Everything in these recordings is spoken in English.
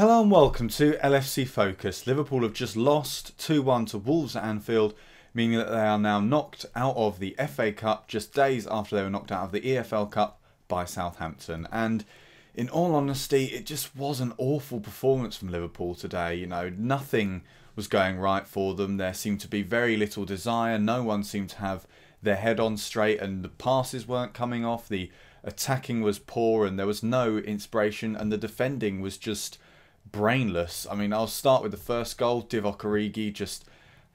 Hello and welcome to LFC Focus. Liverpool have just lost 2-1 to Wolves at Anfield, meaning that they are now knocked out of the FA Cup just days after they were knocked out of the EFL Cup by Southampton. And in all honesty, it just was an awful performance from Liverpool today. You know, nothing was going right for them. There seemed to be very little desire. No one seemed to have their head on straight, and the passes weren't coming off. The attacking was poor and there was no inspiration, and the defending was just brainless. I mean, I'll start with the first goal. Origi just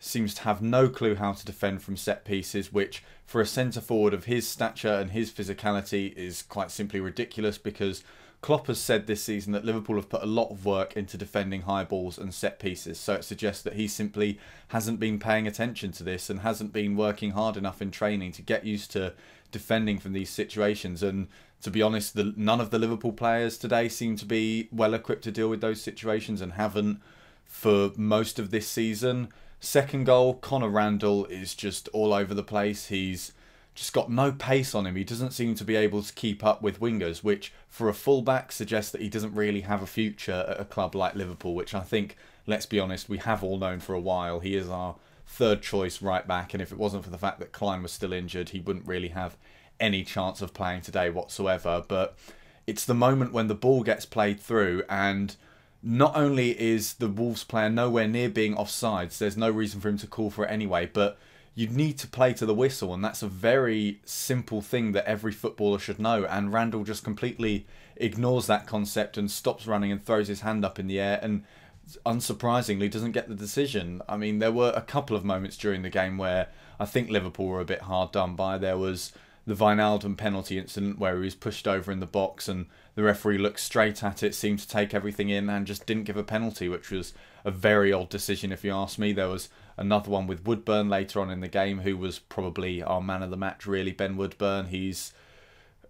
seems to have no clue how to defend from set pieces, which for a centre forward of his stature and his physicality is quite simply ridiculous, because Klopp has said this season that Liverpool have put a lot of work into defending high balls and set pieces, so it suggests that he simply hasn't been paying attention to this and hasn't been working hard enough in training to get used to defending from these situations. And to be honest, none of the Liverpool players today seem to be well equipped to deal with those situations, and haven't for most of this season. Second goal, Conor Randall is just all over the place. He's just got no pace on him. He doesn't seem to be able to keep up with wingers, which for a fullback suggests that he doesn't really have a future at a club like Liverpool, which I think, let's be honest, we have all known for a while. He is our third choice right back, and if it wasn't for the fact that Klein was still injured, he wouldn't really have any chance of playing today whatsoever. But it's the moment when the ball gets played through, and not only is the Wolves player nowhere near being offsides, there's no reason for him to call for it anyway, but you need to play to the whistle, and that's a very simple thing that every footballer should know. And Randall just completely ignores that concept and stops running and throws his hand up in the air, and unsurprisingly doesn't get the decision. I mean, there were a couple of moments during the game where I think Liverpool were a bit hard done by. There was the Weimann penalty incident where he was pushed over in the box and the referee looked straight at it, seemed to take everything in and just didn't give a penalty, which was a very odd decision if you ask me. There was another one with Woodburn later on in the game, who was probably our man of the match really, Ben Woodburn. He's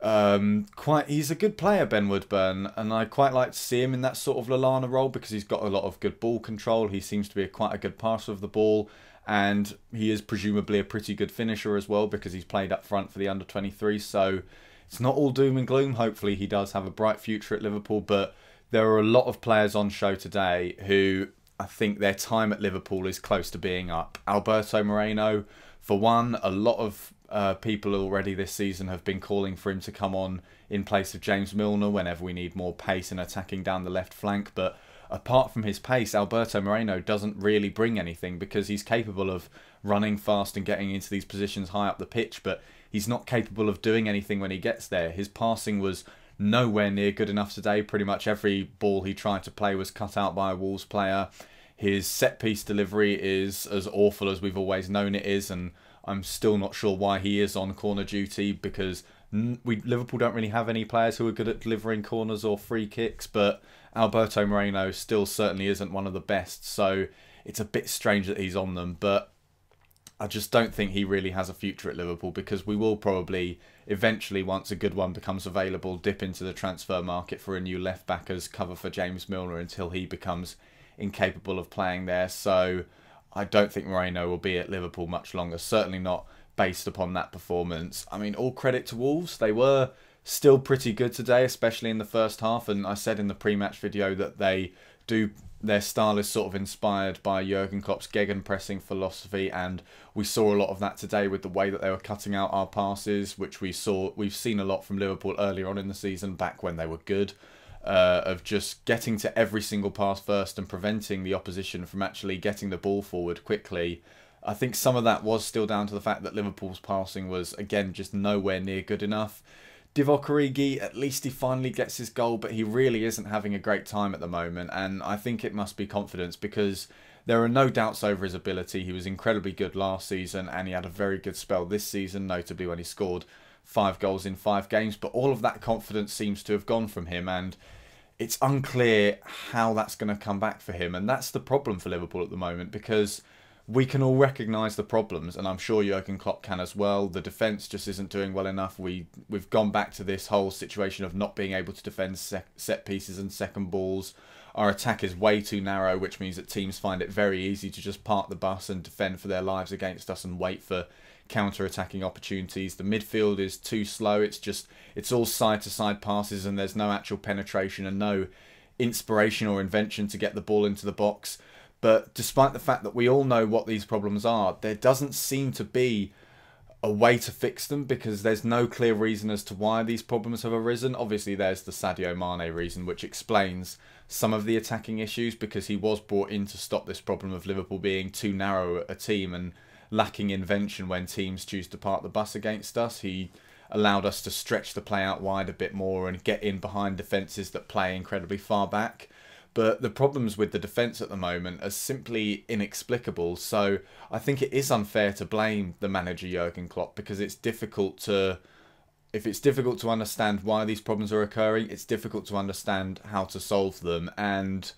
a good player, Ben Woodburn, and I quite like to see him in that sort of Lallana role because he's got a lot of good ball control. He seems to be quite a good passer of the ball, and he is presumably a pretty good finisher as well because he's played up front for the under-23, so it's not all doom and gloom. Hopefully he does have a bright future at Liverpool, but there are a lot of players on show today who I think their time at Liverpool is close to being up. Alberto Moreno, for one, a lot of people already this season have been calling for him to come on in place of James Milner whenever we need more pace and attacking down the left flank, but apart from his pace, Alberto Moreno doesn't really bring anything, because he's capable of running fast and getting into these positions high up the pitch, but he's not capable of doing anything when he gets there. His passing was nowhere near good enough today. Pretty much every ball he tried to play was cut out by a Wolves player. His set-piece delivery is as awful as we've always known it is, and I'm still not sure why he is on corner duty, because Liverpool don't really have any players who are good at delivering corners or free kicks, but Alberto Moreno still certainly isn't one of the best, so it's a bit strange that he's on them. But I just don't think he really has a future at Liverpool, because we will probably eventually, once a good one becomes available, dip into the transfer market for a new left back as cover for James Milner until he becomes incapable of playing there. So I don't think Moreno will be at Liverpool much longer, certainly not based upon that performance. I mean, all credit to Wolves. They were still pretty good today, especially in the first half, and I said in the pre-match video that their style is sort of inspired by Jurgen Klopp's gegenpressing philosophy, and we saw a lot of that today with the way that they were cutting out our passes, which we've seen a lot from Liverpool earlier on in the season, back when they were good, of just getting to every single pass first and preventing the opposition from actually getting the ball forward quickly. I think some of that was still down to the fact that Liverpool's passing was, again, just nowhere near good enough. Divock Origi, at least he finally gets his goal, but he really isn't having a great time at the moment, and I think it must be confidence, because there are no doubts over his ability. He was incredibly good last season, and he had a very good spell this season, notably when he scored 5 goals in 5 games, but all of that confidence seems to have gone from him, and it's unclear how that's going to come back for him, and that's the problem for Liverpool at the moment, because we can all recognise the problems, and I'm sure Jurgen Klopp can as well. The defence just isn't doing well enough. We've gone back to this whole situation of not being able to defend set pieces and second balls. Our attack is way too narrow, which means that teams find it very easy to just park the bus and defend for their lives against us and wait for counter-attacking opportunities. The midfield is too slow. It's all side-to-side passes, and there's no actual penetration and no inspiration or invention to get the ball into the box. But despite the fact that we all know what these problems are, there doesn't seem to be a way to fix them, because there's no clear reason as to why these problems have arisen. Obviously, there's the Sadio Mane reason, which explains some of the attacking issues, because he was brought in to stop this problem of Liverpool being too narrow a team and lacking invention when teams choose to park the bus against us. He allowed us to stretch the play out wide a bit more and get in behind defences that play incredibly far back. But the problems with the defence at the moment are simply inexplicable. So I think it is unfair to blame the manager Jurgen Klopp, because it's difficult to... If it's difficult to understand why these problems are occurring, it's difficult to understand how to solve them. And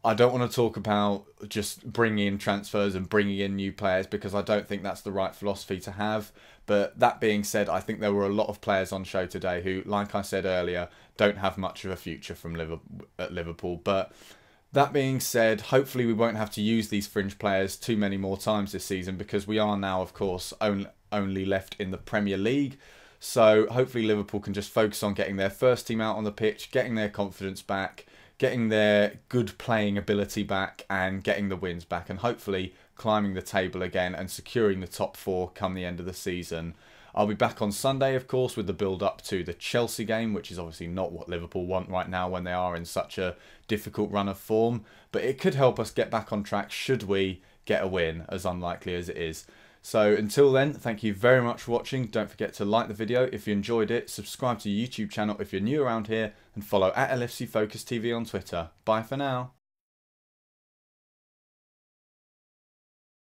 I don't want to talk about just bringing in transfers and bringing in new players, because I don't think that's the right philosophy to have. But that being said, I think there were a lot of players on show today who, like I said earlier, don't have much of a future from Liverpool. But that being said, hopefully we won't have to use these fringe players too many more times this season, because we are now, of course, only left in the Premier League. So hopefully Liverpool can just focus on getting their first team out on the pitch, getting their confidence back, getting their good playing ability back, and getting the wins back, and hopefully climbing the table again and securing the top 4 come the end of the season. I'll be back on Sunday, of course, with the build-up to the Chelsea game, which is obviously not what Liverpool want right now when they are in such a difficult run of form. But it could help us get back on track should we get a win, as unlikely as it is. So until then, thank you very much for watching. Don't forget to like the video if you enjoyed it, subscribe to the YouTube channel if you're new around here, and follow at LFC Focus TV on Twitter. Bye for now.